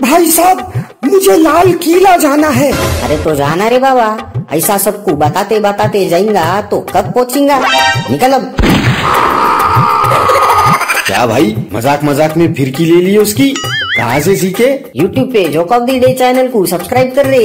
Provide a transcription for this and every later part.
भाई साहब, मुझे लाल किला जाना है। अरे तो जाना रे बाबा, ऐसा सबको बताते बताते जाएगा तो कब पहुंचेगा। निकल अब। क्या भाई, मजाक मजाक में फिरकी ले ली उसकी? कहाँ से सीखे? YouTube पे joke of the day channel को सब्सक्राइब कर ले।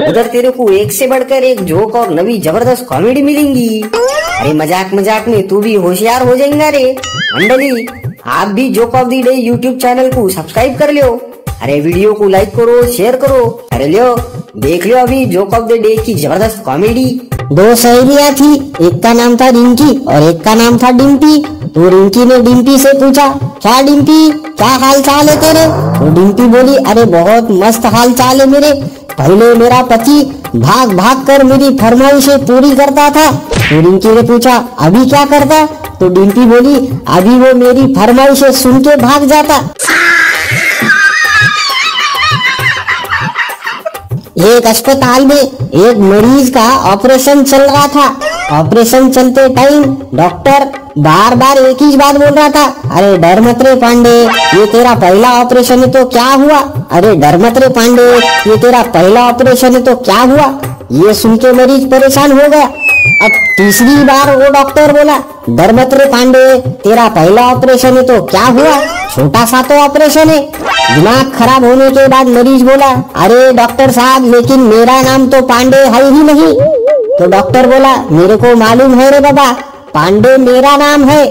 उधर तेरे को एक से बढ़कर एक जोक और नवी जबरदस्त कॉमेडी मिलेंगी। अरे मजाक मजाक में तू भी होशियार हो जाएगा रे। मंडली, आप भी joke of the day YouTube channel को सब्सक्राइब कर लो। अरे वीडियो को लाइक करो, शेयर करो। अरे लो, देख लो अभी जोक ऑफ द डे की जबरदस्त कॉमेडी। दो सहेलियां थी, एक का नाम था रिंकी और एक का नाम था डिम्पी। तो रिंकी ने डिम्पी से पूछा, क्या डिम्पी, क्या हाल चाल है तेरे? तो डिम्पी बोली, अरे बहुत मस्त हाल चाल है मेरे। पहले मेरा पति भाग भाग कर मेरी फरमाइशें पूरी करता था। तो रिंकी ने पूछा, अभी क्या करता? तो डिम्पी बोली, अभी वो मेरी फरमाइशें सुन के भाग जाता। एक अस्पताल में एक मरीज का ऑपरेशन चल रहा था। ऑपरेशन चलते टाइम डॉक्टर बार बार एक ही बात बोल रहा था, अरे डर मत रे पांडे, ये तेरा पहला ऑपरेशन है तो क्या हुआ? अरे डर मत रे पांडे, ये तेरा पहला ऑपरेशन है तो क्या हुआ? ये सुन के मरीज परेशान हो गया। अब तीसरी बार वो डॉक्टर बोला, डर मत रे पांडे, तेरा पहला ऑपरेशन है तो क्या हुआ? छोटा सा तो ऑपरेशन है। दिमाग खराब होने के बाद मरीज बोला, अरे डॉक्टर साहब, लेकिन मेरा नाम तो पांडे है ही नहीं। तो डॉक्टर बोला, मेरे को मालूम है रे बाबा, पांडे मेरा नाम है।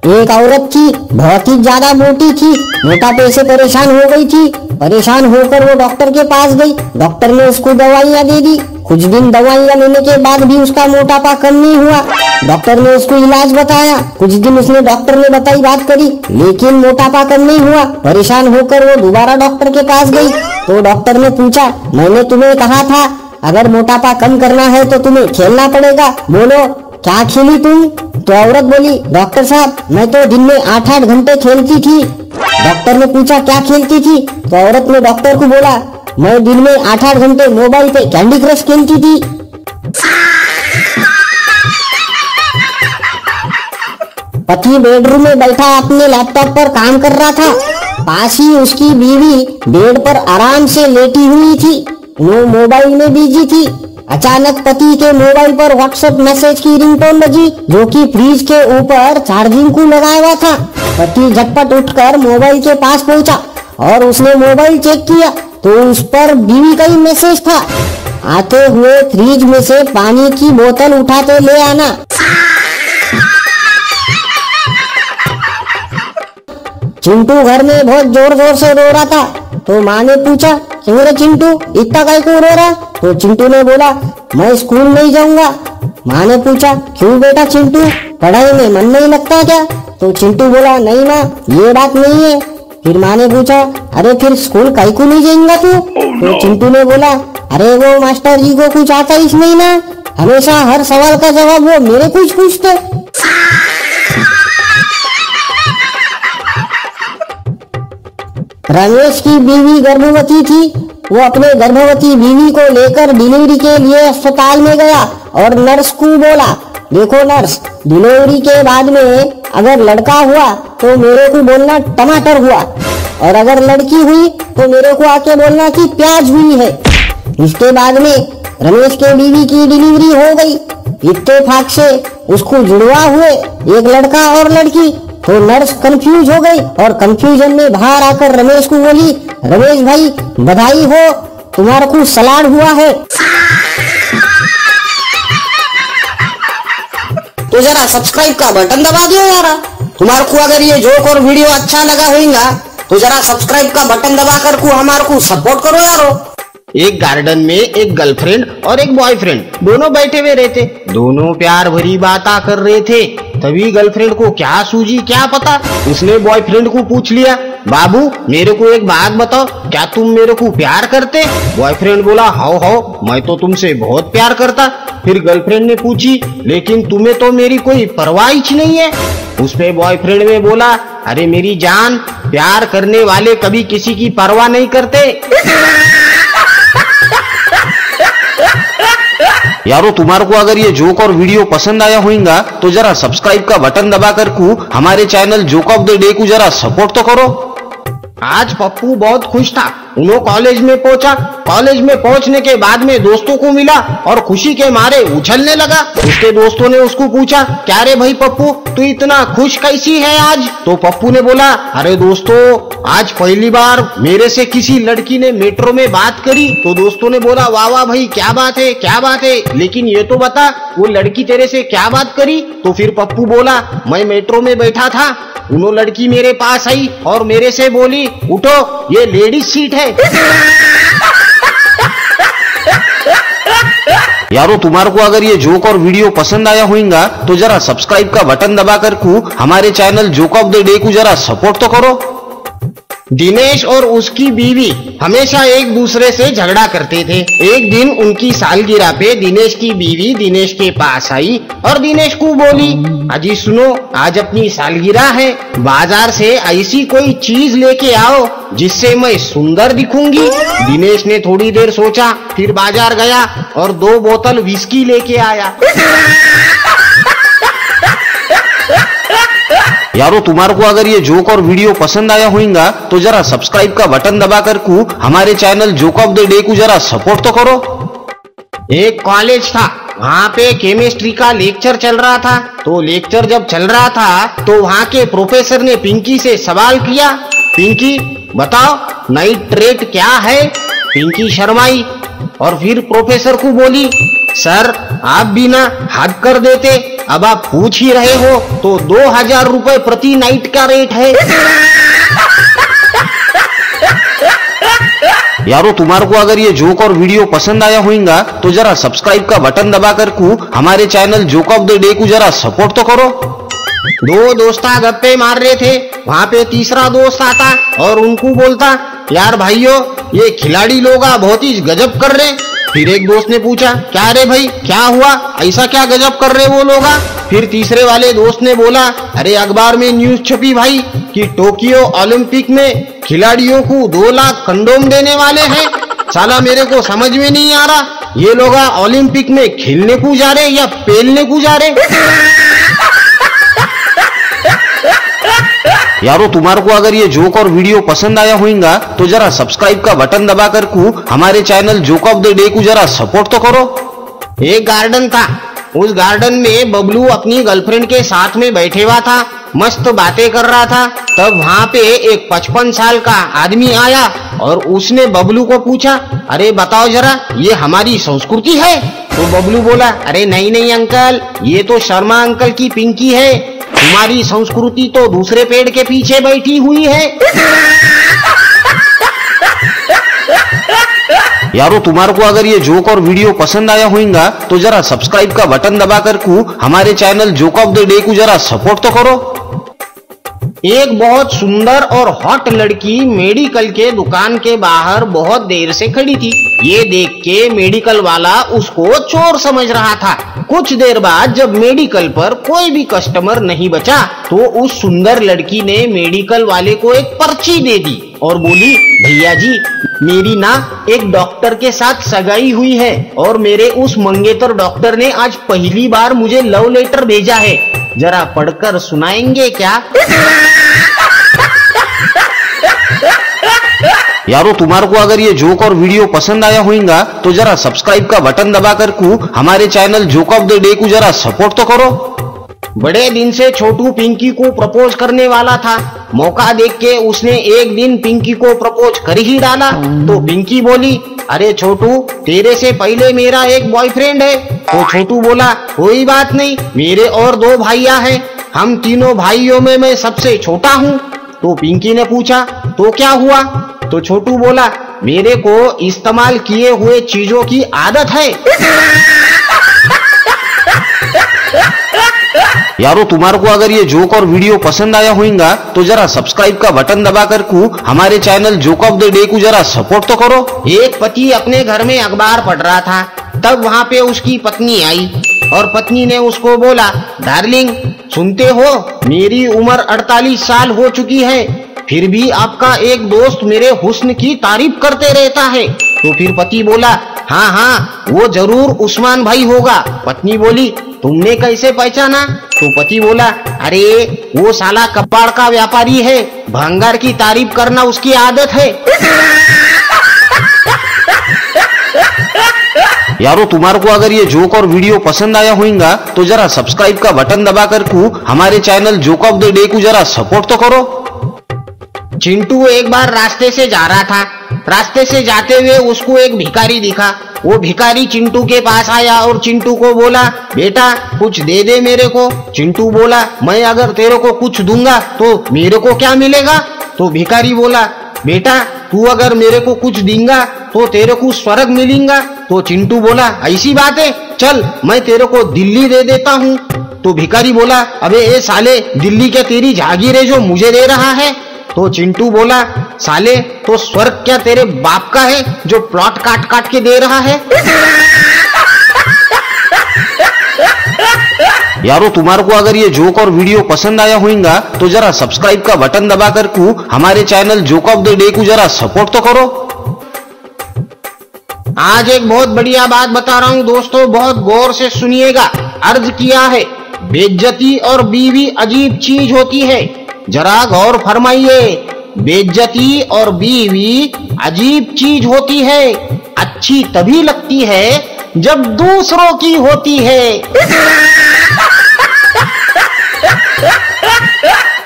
एक औरत थी, बहुत ही ज्यादा मोटी थी, मोटापे से परेशान हो गई थी। परेशान होकर वो डॉक्टर के पास गई। डॉक्टर ने उसको दवाइयाँ दे दी। कुछ दिन दवाइयाँ लेने के बाद भी उसका मोटापा कम नहीं हुआ। डॉक्टर ने उसको इलाज बताया। कुछ दिन उसने डॉक्टर ने बताई बात करी, लेकिन मोटापा कम नहीं हुआ। परेशान होकर वो दोबारा डॉक्टर के पास गई। तो डॉक्टर ने पूछा, मैंने तुम्हें कहा था अगर मोटापा कम करना है तो तुम्हें खेलना पड़ेगा, बोलो क्या खेली तुम? तो औरत बोली, डॉक्टर साहब, मैं तो दिन में 8-8 घंटे खेलती थी। डॉक्टर ने पूछा, क्या खेलती थी? तो औरत ने डॉक्टर को बोला, मैं दिन में 8-8 घंटे मोबाइल पे कैंडी क्रश खेलती थी। पति बेडरूम में बैठा अपने लैपटॉप पर काम कर रहा था। पास ही उसकी बीवी बेड पर आराम से लेटी हुई थी। वो मोबाइल में बिजी थी। अचानक पति के मोबाइल पर व्हाट्सएप मैसेज की रिंगटोन बजी, जो कि फ्रिज के ऊपर चार्जिंग को लगाया हुआ था। पति झटपट उठकर मोबाइल के पास पहुंचा और उसने मोबाइल चेक किया तो उस पर बीवी का ही मैसेज था, आते हुए फ्रिज में से पानी की बोतल उठाते ले आना। चिंटू घर में बहुत जोर जोर से रो रहा था। तो माँ ने पूछा, क्यों रे चिंटू, इतना काय क्यों रो रहा? तो चिंटू ने बोला, मैं स्कूल नहीं जाऊंगा। माँ ने पूछा, क्यों बेटा चिंटू, पढ़ाई में मन नहीं लगता क्या? तो चिंटू बोला, नहीं माँ, ये बात नहीं है। फिर माँ ने पूछा, अरे फिर स्कूल काहे को नहीं जाएगा तू? तो चिंटू ने बोला, अरे वो मास्टर जी को कुछ आता ही नहीं ना, हमेशा हर सवाल का जवाब वो मेरे को ही पूछते। रमेश की बीवी गर्भवती थी। वो अपने गर्भवती बीवी को लेकर डिलीवरी के लिए अस्पताल में गया और नर्स को बोला, देखो नर्स, डिलीवरी के बाद में अगर लड़का हुआ तो मेरे को बोलना टमाटर हुआ, और अगर लड़की हुई तो मेरे को आके बोलना कि प्याज हुई है। इसके बाद में रमेश के बीवी की डिलीवरी हो गई। इत्तेफाक से उसको जुड़वा हुए एक लड़का और लड़की। तो नर्स कंफ्यूज हो गई और कंफ्यूजन में बाहर आकर रमेश को बोली, रमेश भाई बधाई हो, तुम्हारा को सलाड हुआ है। तो जरा सब्सक्राइब का बटन दबा दियो यार। तुम्हारे को अगर ये जोक और वीडियो अच्छा लगा होगा तो जरा सब्सक्राइब का बटन दबा कर को हमारे को सपोर्ट करो यारो। एक गार्डन में एक गर्लफ्रेंड और एक बॉयफ्रेंड दोनों बैठे हुए रहते। दोनों प्यार भरी बातें कर रहे थे। तभी गर्लफ्रेंड को क्या सूझी क्या पता, उसने बॉयफ्रेंड को पूछ लिया, बाबू मेरे को एक बात बताओ, क्या तुम मेरे को प्यार करते? बॉयफ्रेंड बोला, हाँ मैं तो तुमसे बहुत प्यार करता। फिर गर्लफ्रेंड ने पूछी, लेकिन तुम्हें तो मेरी कोई परवाह ही नहीं है। उस पे बॉयफ्रेंड ने बोला, अरे मेरी जान, प्यार करने वाले कभी किसी की परवाह नहीं करते। यारो तुम्हारे को अगर ये जोक और वीडियो पसंद आया होगा तो जरा सब्सक्राइब का बटन दबा कर हमारे channel joke of the day को जरा सपोर्ट तो करो। आज पप्पू बहुत खुश था। उन्होंने कॉलेज में पहुंचा। कॉलेज में पहुंचने के बाद में दोस्तों को मिला और खुशी के मारे उछलने लगा। उसके दोस्तों ने उसको पूछा, क्या रे भाई पप्पू, तू इतना खुश कैसी है आज? तो पप्पू ने बोला, अरे दोस्तों, आज पहली बार मेरे से किसी लड़की ने मेट्रो में बात करी। तो दोस्तों ने बोला, वाह वाह भाई, क्या बात है, क्या बात है, लेकिन ये तो बता वो लड़की तेरे से क्या बात करी? तो फिर पप्पू बोला, मैं मेट्रो में बैठा था, उन्हों लड़की मेरे पास आई और मेरे से बोली, उठो ये लेडीज सीट है। यारो तुम्हारे को अगर ये जोक और वीडियो पसंद आया होगा तो जरा सब्सक्राइब का बटन दबा कर हमारे channel joke of the day को जरा सपोर्ट तो करो। दिनेश और उसकी बीवी हमेशा एक दूसरे से झगड़ा करते थे। एक दिन उनकी सालगिरह पे दिनेश की बीवी दिनेश के पास आई और दिनेश को बोली, अजी सुनो, आज अपनी सालगिरह है, बाजार से ऐसी कोई चीज लेके आओ जिससे मैं सुंदर दिखूंगी। दिनेश ने थोड़ी देर सोचा, फिर बाजार गया और 2 बोतल विस्की लेके आया। यारो तुम्हारे को अगर ये जोक और वीडियो पसंद आया होगा तो जरा सब्सक्राइब का बटन दबा कर हमारे channel joke of the day को जरा सपोर्ट तो करो। एक कॉलेज था, वहाँ पे केमिस्ट्री का लेक्चर चल रहा था। तो लेक्चर जब चल रहा था तो वहाँ के प्रोफेसर ने पिंकी से सवाल किया, पिंकी बताओ नाइट्रेट क्या है? पिंकी शर्माई और फिर प्रोफेसर को बोली, सर आप भी ना हद कर देते, अब आप पूछ ही रहे हो तो 2000 रुपए प्रति नाइट का रेट है। यारो तुम्हारे को अगर ये जोक और वीडियो पसंद आया होगा तो जरा सब्सक्राइब का बटन दबा कर हमारे channel joke of the day को जरा सपोर्ट तो करो। 2 दोस्ता गप्पे मार रहे थे, वहाँ पे तीसरा दोस्त आता और उनको बोलता, यार भाइयों, ये खिलाड़ी लोग बहुत ही गजब कर रहे। फिर एक दोस्त ने पूछा, क्या रे भाई, क्या हुआ, ऐसा क्या गजब कर रहे वो लोग? फिर तीसरे वाले दोस्त ने बोला, अरे अखबार में न्यूज छपी भाई कि टोक्यो ओलंपिक में खिलाड़ियों को 2 लाख कंडोम देने वाले हैं। साला मेरे को समझ में नहीं आ रहा, ये लोग ओलंपिक में खेलने को जा रहे या पेलने को जा रहे? यारो तुम्हारे को अगर ये जोक और वीडियो पसंद आया होगा तो जरा सब्सक्राइब का बटन दबा कर हमारे channel joke of the day को जरा सपोर्ट तो करो। एक गार्डन था, उस गार्डन में बबलू अपनी गर्लफ्रेंड के साथ में बैठे हुआ था, मस्त बातें कर रहा था। तब वहाँ पे एक 55 साल का आदमी आया और उसने बबलू को पूछा, अरे बताओ जरा, ये हमारी संस्कृति है? तो बबलू बोला, अरे नहीं नहीं अंकल, ये तो शर्मा अंकल की पिंकी है, तुम्हारी संस्कृति तो दूसरे पेड़ के पीछे बैठी हुई है। यारो तुम्हारे को अगर ये जोक और वीडियो पसंद आया होगा तो जरा सब्सक्राइब का बटन दबा कर हमारे channel joke of the day को जरा सपोर्ट तो करो। एक बहुत सुंदर और हॉट लड़की मेडिकल के दुकान के बाहर बहुत देर से खड़ी थी। ये देख के मेडिकल वाला उसको चोर समझ रहा था। कुछ देर बाद जब मेडिकल पर कोई भी कस्टमर नहीं बचा तो उस सुंदर लड़की ने मेडिकल वाले को एक पर्ची दे दी और बोली, भैया जी, मेरी ना एक डॉक्टर के साथ सगाई हुई है और मेरे उस मंगेतर डॉक्टर ने आज पहली बार मुझे लव लेटर भेजा है, जरा पढ़कर सुनाएंगे क्या? यारो तुम्हारे को अगर ये जोक और वीडियो पसंद आया होगा तो जरा सब्सक्राइब का बटन दबा कर हमारे channel joke of the day को जरा सपोर्ट तो करो। बड़े दिन से छोटू पिंकी को प्रपोज करने वाला था। मौका देख के उसने एक दिन पिंकी को प्रपोज कर ही डाला। तो पिंकी बोली, अरे छोटू, तेरे से पहले मेरा एक बॉयफ्रेंड है। तो छोटू बोला, कोई बात नहीं, मेरे और 2 भाइयां हैं, हम तीनों भाइयों में मैं सबसे छोटा हूँ। तो पिंकी ने पूछा, तो क्या हुआ? तो छोटू बोला, मेरे को इस्तेमाल किए हुए चीजों की आदत है। यारो तुम्हारे को अगर ये जोक और वीडियो पसंद आया होगा तो जरा सब्सक्राइब का बटन दबा कर हमारे channel joke of the day को जरा सपोर्ट तो करो। एक पति अपने घर में अखबार पढ़ रहा था, तब वहाँ पे उसकी पत्नी आई और पत्नी ने उसको बोला, डार्लिंग सुनते हो, मेरी उम्र 48 साल हो चुकी है, फिर भी आपका एक दोस्त मेरे हुस्न की तारीफ करते रहता है। तो फिर पति बोला, हाँ हाँ वो जरूर उस्मान भाई होगा। पत्नी बोली, तुमने कैसे पहचाना? तो पति बोला, अरे वो साला कबाड़ का व्यापारी है, भंगार की तारीफ करना उसकी आदत है। यारो तुम्हारे को अगर ये जोक और वीडियो पसंद आया होगा तो जरा सब्सक्राइब का बटन दबा कर हमारे channel joke of the day को जरा सपोर्ट तो करो। चिंटू एक बार रास्ते से जा रहा था। रास्ते से जाते हुए उसको एक भिखारी दिखा। वो भिखारी चिंटू के पास आया और चिंटू को बोला, बेटा कुछ दे दे मेरे को। चिंटू बोला, मैं अगर तेरे को कुछ दूंगा तो मेरे को क्या मिलेगा? तो भिखारी बोला, बेटा तू अगर मेरे को कुछ देगा तो तेरे को स्वर्ग मिलेगा। तो चिंटू बोला, ऐसी बात है, चल मैं तेरे को दिल्ली दे देता हूँ। तो भिखारी बोला, अबे ए साले, दिल्ली क्या तेरी जागीर है जो मुझे दे रहा है? तो चिंटू बोला, साले तो स्वर्ग क्या तेरे बाप का है जो प्लॉट काट काट के दे रहा है? यारो तुम्हारे को अगर ये जोक और वीडियो पसंद आया होगा तो जरा सब्सक्राइब का बटन दबा कर हमारे channel joke of the day को जरा सपोर्ट तो करो। आज एक बहुत बढ़िया बात बता रहा हूँ दोस्तों, बहुत गौर से सुनिएगा। अर्ज किया है, बेइज्जती और बीवी अजीब चीज होती है, जरा गौर फरमाइए। बेइज्जती और बीवी अजीब चीज होती है, अच्छी तभी लगती है जब दूसरों की होती है।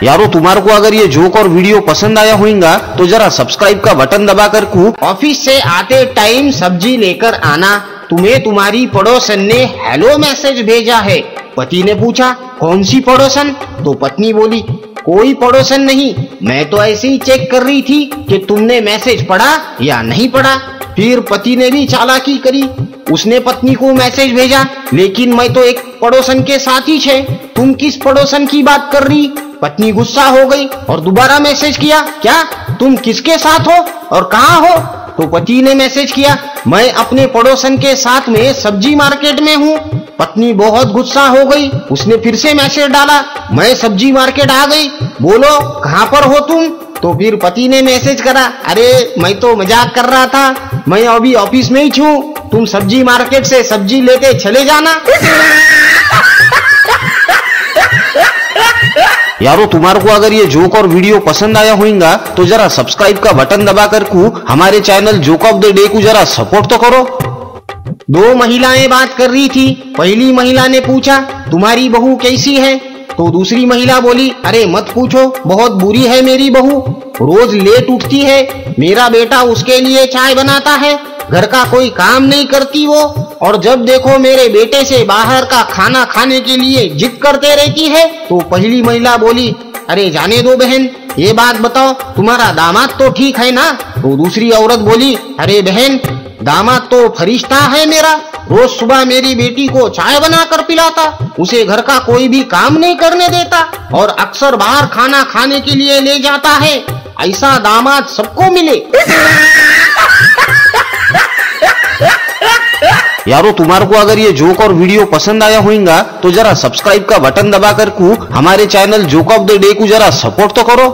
यारो तुम्हारे को अगर ये जोक और वीडियो पसंद आया होगा तो जरा सब्सक्राइब का बटन दबा कर ऑफिस से आते टाइम सब्जी लेकर आना, तुम्हें तुम्हारी पड़ोसन ने हेलो मैसेज भेजा है। पति ने पूछा, कौन सी पड़ोसन? तो पत्नी बोली, कोई पड़ोसन नहीं, मैं तो ऐसे ही चेक कर रही थी कि तुमने मैसेज पढ़ा या नहीं पढ़ा। फिर पति ने भी चालाकी करी, उसने पत्नी को मैसेज भेजा, लेकिन मैं तो एक पड़ोसन के साथ ही छे, तुम किस पड़ोसन की बात कर रही? पत्नी गुस्सा हो गई और दोबारा मैसेज किया, क्या तुम किसके साथ हो और कहाँ हो? तो पति ने मैसेज किया, मैं अपने पड़ोसन के साथ में सब्जी मार्केट में हूँ। पत्नी बहुत गुस्सा हो गई, उसने फिर से मैसेज डाला, मैं सब्जी मार्केट आ गई, बोलो कहाँ पर हो तुम? तो फिर पति ने मैसेज करा, अरे मैं तो मजाक कर रहा था, मैं अभी ऑफिस में ही हूँ, तुम सब्जी मार्केट से सब्जी लेते चले जाना। यारो तुम्हारे को अगर ये जोक और वीडियो पसंद आया होगा तो जरा सब्सक्राइब का बटन दबा कर हमारे channel joke of the day को जरा सपोर्ट तो करो। दो महिलाएं बात कर रही थी। पहली महिला ने पूछा, तुम्हारी बहू कैसी है? तो दूसरी महिला बोली, अरे मत पूछो, बहुत बुरी है मेरी बहू, रोज लेट उठती है, मेरा बेटा उसके लिए चाय बनाता है, घर का कोई काम नहीं करती वो, और जब देखो मेरे बेटे से बाहर का खाना खाने के लिए जिद करते रहती है। तो पहली महिला बोली, अरे जाने दो बहन, ये बात बताओ तुम्हारा दामाद तो ठीक है ना? तो दूसरी औरत बोली, अरे बहन दामाद तो फरिश्ता है मेरा, रोज सुबह मेरी बेटी को चाय बनाकर पिलाता, उसे घर का कोई भी काम नहीं करने देता और अक्सर बाहर खाना खाने के लिए ले जाता है, ऐसा दामाद सबको मिले। यारो तुम्हारे को अगर ये जोक और वीडियो पसंद आया होगा तो जरा सब्सक्राइब का बटन दबा कर हमारे channel joke of the day को जरा सपोर्ट तो करो।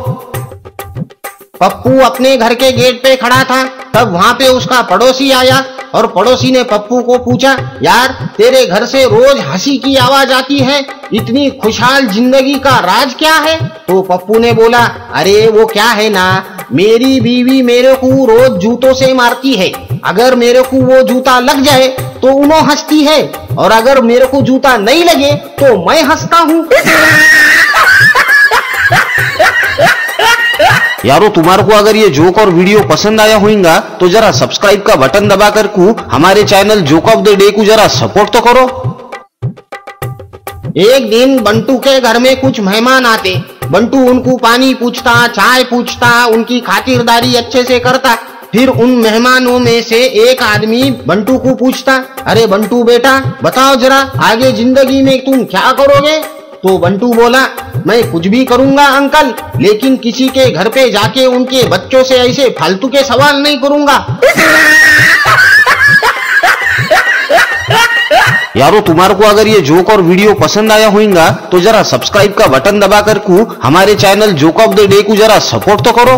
पप्पू अपने घर के गेट पे खड़ा था, तब वहाँ पे उसका पड़ोसी आया और पड़ोसी ने पप्पू को पूछा, यार तेरे घर से रोज हंसी की आवाज आती है, इतनी खुशहाल जिंदगी का राज क्या है? तो पप्पू ने बोला, अरे वो क्या है ना, मेरी बीवी मेरे को रोज जूतों से मारती है, अगर मेरे को वो जूता लग जाए तो उन्हों हंसती है, और अगर मेरे को जूता नहीं लगे तो मैं हंसता हूँ। यारो तुम्हारे को अगर ये जोक और वीडियो पसंद आया होगा तो जरा सब्सक्राइब का बटन दबा कर हमारे channel joke of the day को जरा सपोर्ट तो करो। एक दिन बंटू के घर में कुछ मेहमान आते, बंटू उनको पानी पूछता, चाय पूछता, उनकी खातिरदारी अच्छे से करता। फिर उन मेहमानों में से एक आदमी बंटू को पूछता, अरे बंटू बेटा बताओ जरा आगे जिंदगी में तुम क्या करोगे? तो बंटू बोला, मैं कुछ भी करूंगा अंकल, लेकिन किसी के घर पे जाके उनके बच्चों से ऐसे फालतू के सवाल नहीं करूंगा। यारो तुम्हारे को अगर ये जोक और वीडियो पसंद आया होगा तो जरा सब्सक्राइब का बटन दबा कर हमारे channel joke of the day को जरा सपोर्ट तो करो।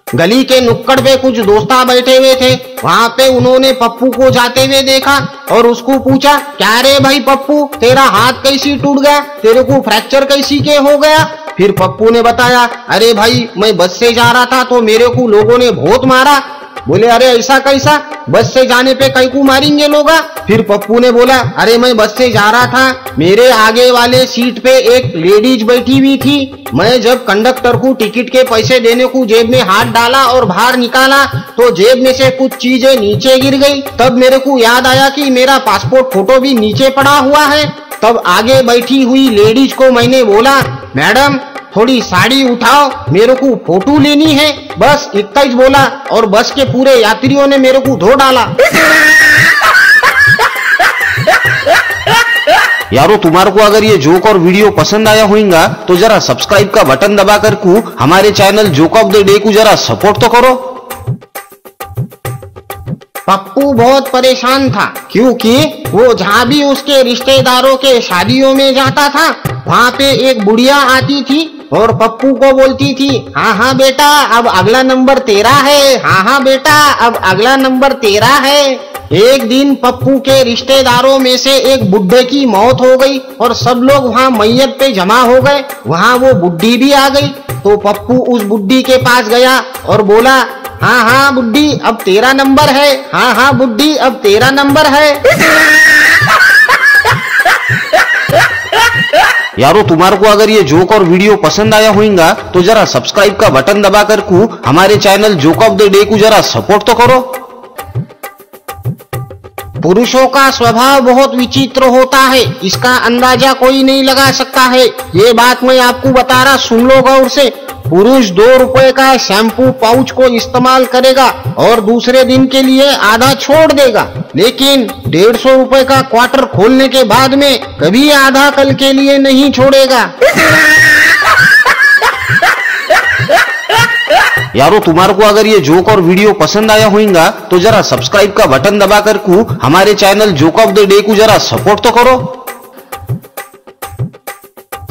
गली के नुक्कड़ पे कुछ दोस्ता बैठे हुए थे। वहाँ पे उन्होंने पप्पू को जाते हुए देखा और उसको पूछा, क्या रे भाई पप्पू, तेरा हाथ कैसी टूट गया, तेरे को फ्रैक्चर कैसी के हो गया? फिर पप्पू ने बताया, अरे भाई मैं बस से जा रहा था तो मेरे को लोगों ने बहुत मारा। बोले, अरे ऐसा कैसा, बस से जाने पे कई को मारेंगे लोग? फिर पप्पू ने बोला, अरे मैं बस से जा रहा था, मेरे आगे वाले सीट पे एक लेडीज बैठी हुई थी। मैं जब कंडक्टर को टिकट के पैसे देने को जेब में हाथ डाला और बाहर निकाला तो जेब में से कुछ चीजें नीचे गिर गई। तब मेरे को याद आया कि मेरा पासपोर्ट फोटो भी नीचे पड़ा हुआ है। तब आगे बैठी हुई लेडीज को मैंने बोला, मैडम थोड़ी साड़ी उठाओ, मेरे को फोटो लेनी है। बस इतना ही बोला और बस के पूरे यात्रियों ने मेरे को धो डाला। यारो, तुम्हारे को अगर ये जोक और वीडियो पसंद आया होगा तो जरा सब्सक्राइब का बटन दबा कर को हमारे channel joke of the day को जरा सपोर्ट तो करो। पप्पू बहुत परेशान था क्योंकि वो जहाँ भी उसके रिश्तेदारों के शादियों में जाता था वहाँ पे एक बुढ़िया आती थी और पप्पू को बोलती थी, हाँ हाँ बेटा अब अगला नंबर तेरा है, हाँ हाँ बेटा अब अगला नंबर तेरा है। एक दिन पप्पू के रिश्तेदारों में से एक बुड्ढे की मौत हो गई और सब लोग वहाँ मैयत पे जमा हो गए। वहाँ वो बुड्ढी भी आ गई तो पप्पू उस बुड्ढी के पास गया और बोला, हाँ हाँ बुड्ढी अब तेरा नंबर है, हाँ हाँ बुड्ढी अब तेरा नंबर है। यारो, तुम्हारे को अगर ये जोक और वीडियो पसंद आया होगा तो जरा सब्सक्राइब का बटन दबा कर को हमारे channel joke of the day को जरा सपोर्ट तो करो। पुरुषों का स्वभाव बहुत विचित्र होता है, इसका अंदाजा कोई नहीं लगा सकता है। ये बात मैं आपको बता रहा, सुन लो गौर से। पुरुष 2 रुपए का शैम्पू पाउच को इस्तेमाल करेगा और दूसरे दिन के लिए आधा छोड़ देगा, लेकिन 150 रुपए का क्वार्टर खोलने के बाद में कभी आधा कल के लिए नहीं छोड़ेगा। यारो, तुम्हारे को अगर ये जोक और वीडियो पसंद आया होगा तो जरा सब्सक्राइब का बटन दबा कर को हमारे channel joke of the day को जरा सपोर्ट तो करो।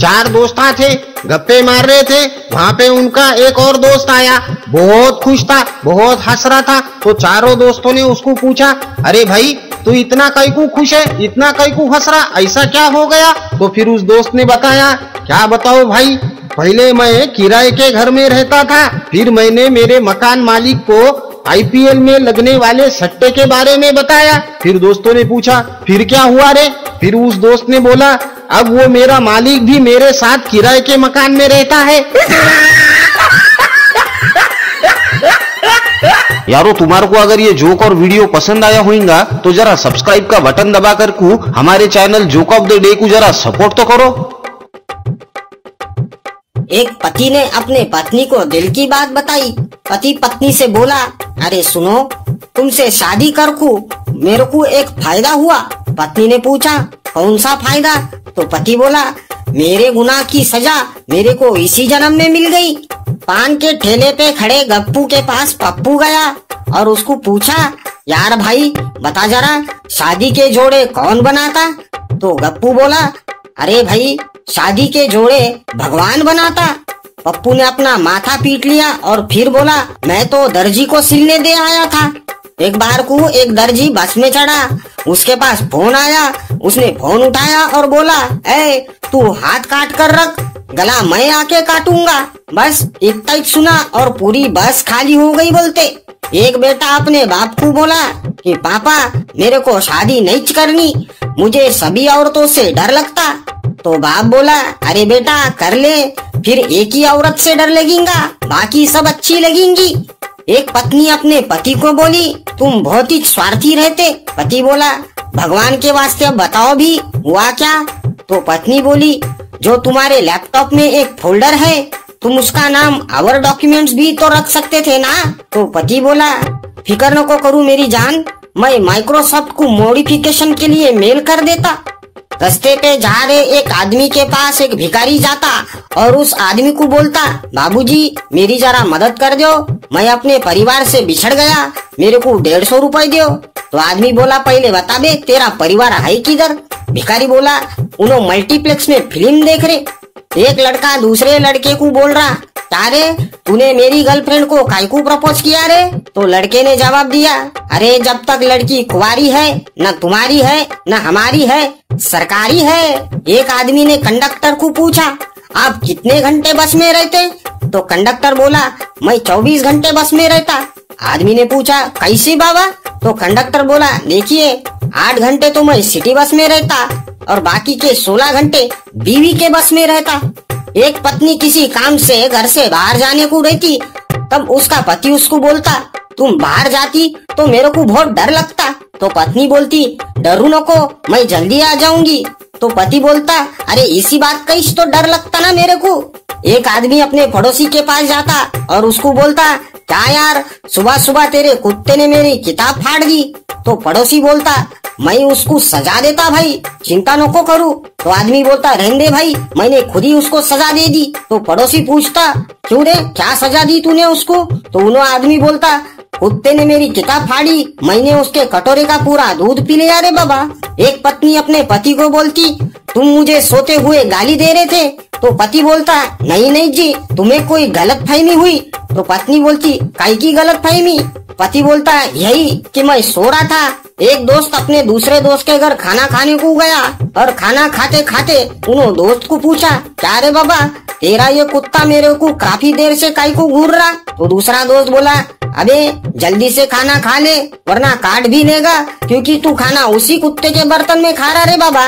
4 दोस्त थे, गप्पे मार रहे थे। वहाँ पे उनका एक और दोस्त आया, बहुत खुश था, बहुत हंस रहा था। तो चारों दोस्तों ने उसको पूछा, अरे भाई तू इतना कई को खुश है, इतना कई को हंस रहा, ऐसा क्या हो गया? तो फिर उस दोस्त ने बताया, क्या बताओ भाई, पहले मैं किराए के घर में रहता था, फिर मैंने मेरे मकान मालिक को IPL में लगने वाले सट्टे के बारे में बताया। फिर दोस्तों ने पूछा, फिर क्या हुआ रे? फिर उस दोस्त ने बोला, अब वो मेरा मालिक भी मेरे साथ किराए के मकान में रहता है। यारो, तुम्हारे को अगर ये जोक और वीडियो पसंद आया होगा तो जरा सब्सक्राइब का बटन दबा कर को हमारे channel joke of the day को जरा सपोर्ट तो करो। एक पति ने अपने पत्नी को दिल की बात बताई। पति पत्नी से बोला, अरे सुनो, तुमसे शादी कर को मेरे को एक फायदा हुआ। पत्नी ने पूछा, कौन सा फायदा? तो पति बोला, मेरे गुनाह की सजा मेरे को इसी जन्म में मिल गई। पान के ठेले पे खड़े गप्पू के पास पप्पू गया और उसको पूछा, यार भाई बता जरा, शादी के जोड़े कौन बनाता? तो गप्पू बोला, अरे भाई शादी के जोड़े भगवान बनाता। पप्पू ने अपना माथा पीट लिया और फिर बोला, मैं तो दर्जी को सिलने दे आया था। एक बार को एक दर्जी बस में चढ़ा, उसके पास फोन आया, उसने फोन उठाया और बोला, ए तू हाथ काट कर रख, गला मैं आके काटूंगा। बस इतना ही सुना और पूरी बस खाली हो गई। बोलते एक बेटा अपने बाप को बोला कि पापा मेरे को शादी नहीं करनी, मुझे सभी औरतों से डर लगता। तो बाप बोला, अरे बेटा कर ले, फिर एक ही औरत से डर लगेगा, बाकी सब अच्छी लगेंगी। एक पत्नी अपने पति को बोली, तुम बहुत ही स्वार्थी रहते। पति बोला, भगवान के वास्ते अब बताओ भी हुआ क्या? तो पत्नी बोली, जो तुम्हारे लैपटॉप में एक फोल्डर है, तुम उसका नाम आवर डॉक्यूमेंट्स भी तो रख सकते थे ना। तो पति बोला, फिक्र न को करूँ मेरी जान, मैं माइक्रोसॉफ्ट को मॉडिफिकेशन के लिए मेल कर देता। रास्ते पे जा रहे एक आदमी के पास एक भिखारी जाता और उस आदमी को बोलता, बाबूजी मेरी जरा मदद कर दो, मैं अपने परिवार से बिछड़ गया, मेरे को 150 रुपए दो। तो आदमी बोला, पहले बता बे तेरा परिवार है किधर? भिखारी बोला, उन्होंने मल्टीप्लेक्स में फिल्म देख रहे। एक लड़का दूसरे लड़के को बोल रहा, क्या रे, तूने मेरी गर्लफ्रेंड को काहे को प्रपोज किया रे? तो लड़के ने जवाब दिया, अरे जब तक लड़की कुंवारी है, न तुम्हारी है न हमारी है, सरकारी है। एक आदमी ने कंडक्टर को पूछा, आप कितने घंटे बस में रहते? तो कंडक्टर बोला, मैं 24 घंटे बस में रहता। आदमी ने पूछा, कैसे बाबा? तो कंडक्टर बोला, देखिए 8 घंटे तो मैं सिटी बस में रहता और बाकी के 16 घंटे बीवी के बस में रहता। एक पत्नी किसी काम से घर से बाहर जाने को रहती, तब उसका पति उसको बोलता, तुम बाहर जाती तो मेरे को बहुत डर लगता। तो पत्नी बोलती, डरू नको, मैं जल्दी आ जाऊंगी। तो पति बोलता, अरे इसी बात का ही तो डर लगता ना मेरे को। एक आदमी अपने पड़ोसी के पास जाता और उसको बोलता, क्या यार, सुबह सुबह तेरे कुत्ते ने मेरी किताब फाड़ दी। तो पड़ोसी बोलता, मैं उसको सजा देता भाई, चिंता नको करूँ। तो आदमी बोलता, रहने दे भाई, मैंने खुद ही उसको सजा दे दी। तो पड़ोसी पूछता, क्यों रे, क्या सजा दी तूने उसको? तो उन्होंने आदमी बोलता, कुत्ते ने मेरी किताब फाड़ी, मैंने उसके कटोरे का पूरा दूध पी लिया रे बाबा। एक पत्नी अपने पति को बोलती, तुम मुझे सोते हुए गाली दे रहे थे। तो पति बोलता, नहीं नहीं जी, तुम्हें कोई गलतफहमी हुई। तो पत्नी बोलती, काहे की गलतफहमी? पति बोलता, यही कि मैं सो रहा था, एक दोस्त अपने दूसरे दोस्त के घर खाना खाने को गया और खाना खाते खाते उन्होंने दोस्त को पूछा, क्या रे बाबा, तेरा ये कुत्ता मेरे को काफी देर से काहे को घूर रहा? तो दूसरा दोस्त बोला, अबे जल्दी से खाना खा ले वरना काट भी लेगा, क्योंकि तू खाना उसी कुत्ते के बर्तन में खा रहा रे बाबा।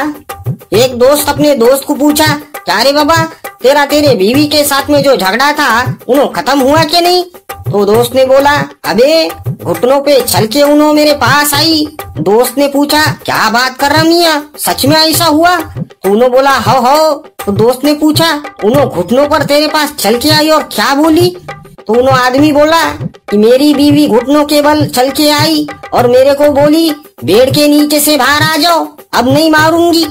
एक दोस्त अपने दोस्त को पूछा, क्या रे बाबा, तेरे बीवी के साथ में जो झगड़ा था उन्होंने खत्म हुआ कि नहीं? तो दोस्त ने बोला, अबे घुटनों पे छल के उन्होंने मेरे पास आई। दोस्त ने पूछा, क्या बात कर रहा मियां, सच में ऐसा हुआ? तो उन्होंने बोला, हो। तो दोस्त ने पूछा, उन्होंने घुटनों पर तेरे पास चल के आई और क्या बोली? तो उन्होंने आदमी बोला कि मेरी बीवी घुटनों के बल चल के आई और मेरे को बोली, बेड के नीचे से बाहर आ जाओ, अब नहीं मारूंगी।